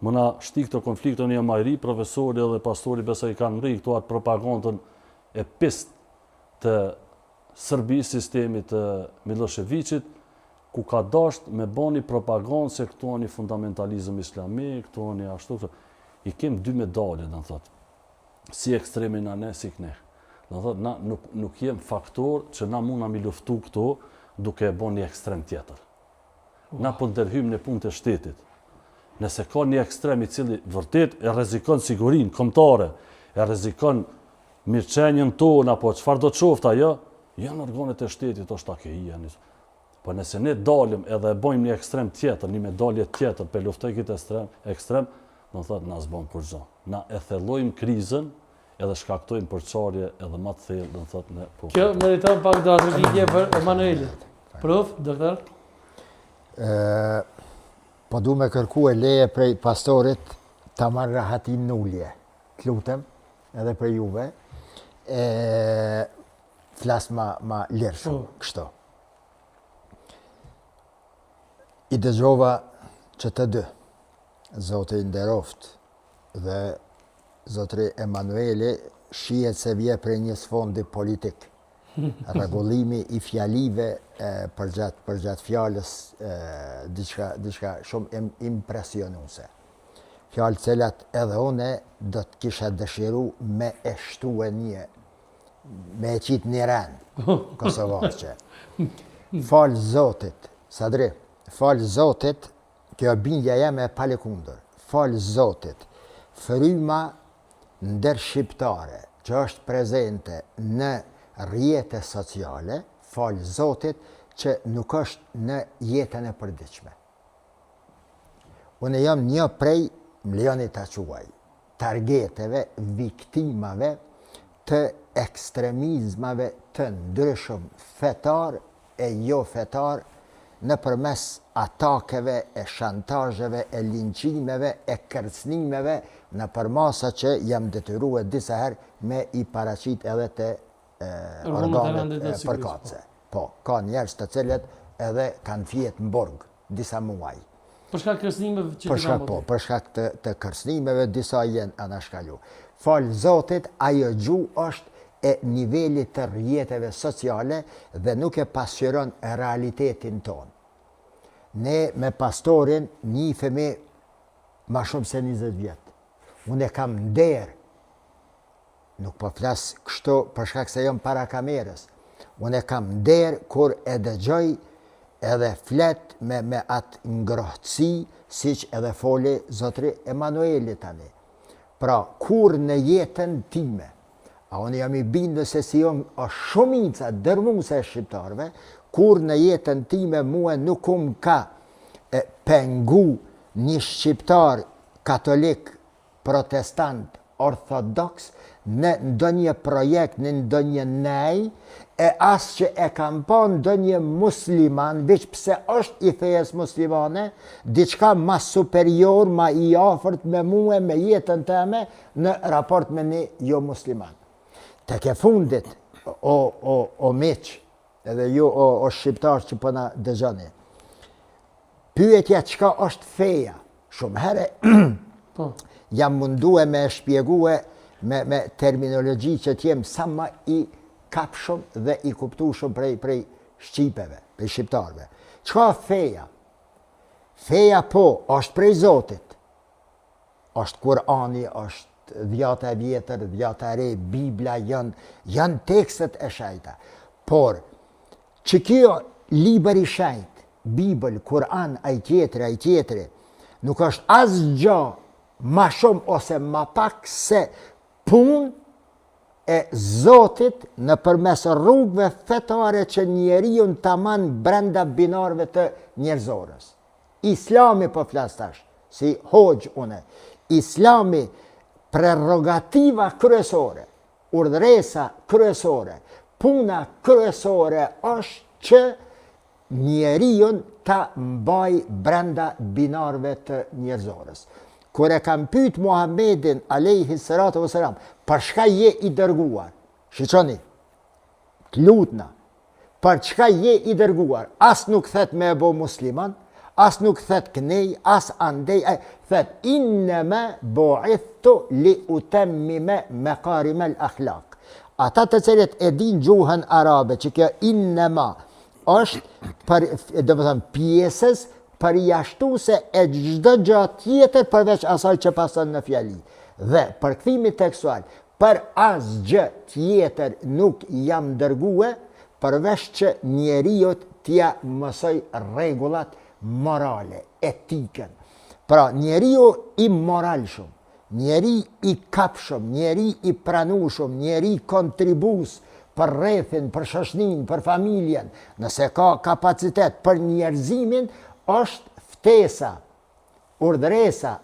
Më na shti këto konflikte një majri, profesori dhe pastori besoj kanë mri këto atë propagandën e pist të Serbisë, sistemit të Miloševićit, ku ka dasht me bani propagandë se këto një fundamentalizëm islamik, këto një ashtu, i kem dy medalje, në thotë, si ekstremi na ne, si këne. Në thotë, na nuk jem faktor që na muna mi luftu këto duke e bo një ekstrem tjetër. Na po ndërhym në punë të shtetit. Nëse ka një ekstrem i cili vërtet e rrezikon sigurinë kombëtare, e rrezikon mirëqenjen tonë apo çfarë do të qoftë ajo, janë organet e shtetit, është AKI-ja. Po nëse ne dalim edhe e bojmë një ekstrem tjetër, një medalje tjetër për luftoj këtë ekstrem, do të thotë na s'bën kurrë. Na e thellojmë krizën edhe shkaktojmë përçarje edhe më të thellë, do të thotë në popull. Kjo meriton pak drejtësi për Emanuelin. Prof, doktor. Po du me kërku e leje prej pastorit ta marrë rahatin në ullje. Të lutem, edhe për juve. Flas ma lirë shumë, kështu. I dëgjova që të dy, Zoti nderoft dhe Zotri Emanueli, shihet se vje prej një sfondi politik. Rregullimi i fjalive për gjatë fjalës diçka shumë impresionuese. Fjalë cilat edhe une do të kisha dëshiru me e shtue një, me e qitë një rend, Kosovarqe. Falë Zotit, Sadri, falë Zotit, kjo bindja jeme e palekundër, falë Zotit, fryma ndër shqiptare që është prezente në rrjete sociale, falë Zotit, që nuk është në jetën e përditshme. Unë jam një prej, më lejoni ta quaj, targeteve, viktimave të ekstremizmave të ndryshëm fetar e jo fetar nëpërmes atakeve, e shantazheve, e linçimeve, e kërcënimeve, nëpër masa që jam detyruar disa herë me i paraqit edhe të organet përkatëse. Po, ka njerëz të cilët edhe kanë fjetë në burg disa muaj. Për shkak kërcënimeve që Për shkak të kërcënimeve disa jenë anashkalu. Falë Zotit, ajo gjuhë është e nivelit të rrjeteve sociale dhe nuk e pasqyron realitetin tonë. Ne me pastorin njihemi ma shumë se 20 vjetë. Unë e kam nder, nuk po flas kështu për shkak se jam para kamerës. Unë e kam nder kur e dëgjoj edhe flet me atë ngrohtësi, siç edhe foli Zotri Emanueli tani. Pra, kur në jetën time, a unë jam i bindur se si është shumica dërmuese e shqiptarëve, kur në jetën time mua nuk ka pengu një shqiptar katolik, protestant, ortodoks në ndonjë projekt, në ndonjë nej, e as që e kam pa ndonjë musliman, veç pse është i fejes muslimane, diçka ma superior, ma i afërt me mua, me jetën teme, në raport me një jo musliman. Tek e fundit, o miq, edhe ju o shqiptar që po na dëgjoni, pyetja çka është feja, shumë herë jam mundue me shpjegue me terminologji që t'jem sa ma i kapshëm dhe i kuptueshëm prej shqipeve, prej shqiptarve. Çka feja? Feja po, është prej Zotit. Është Kurani, është Dhjata e Vjetër, Dhjata e Re, Bibla, janë tekstet e shenjta. Por, që kjo libër i shenjt, Bibël, Kur'an, ai tjetri, nuk është asgjë ma shumë ose ma pak se punë e Zotit në përmes rrugëve fetare që njeriu tamam brenda binarëve të njerëzorës. Islami po flas tash, si hoxh une. Islami, prerogativa kryesore, urdhresa kryesore, puna kryesore është që njeriu ta mbaj brenda binarëve të njerëzorës. Kur e kam pyet Muhammedin alayhi salatu wasalam, për çka je i dërguar? Shiqoni, të lutna, për çka je i dërguar? As nuk thet me e bo musliman, as nuk thet kënej, as andej, thet innema bu'ithtu li utemmime makarimel akhlaq. Ata të cilët e din gjuhën arabe, që kjo innema është për, do të thënë, pjesës përjashtuse e çdo gjë tjetër përveç asaj që pason në fjali. Dhe përkthimi tekstual, për asgjë tjetër nuk jam dërgue, përveç që njeriut t'ja mësoj rregullat morale, etikën. Pra, njeriu i moral shumë, njeri i kapshëm, njeri i pranueshëm, njeri kontribus për rrethin, për shoqërinë, për familjen, nëse ka kapacitet për njerëzimin, është ftesa, urdhresa,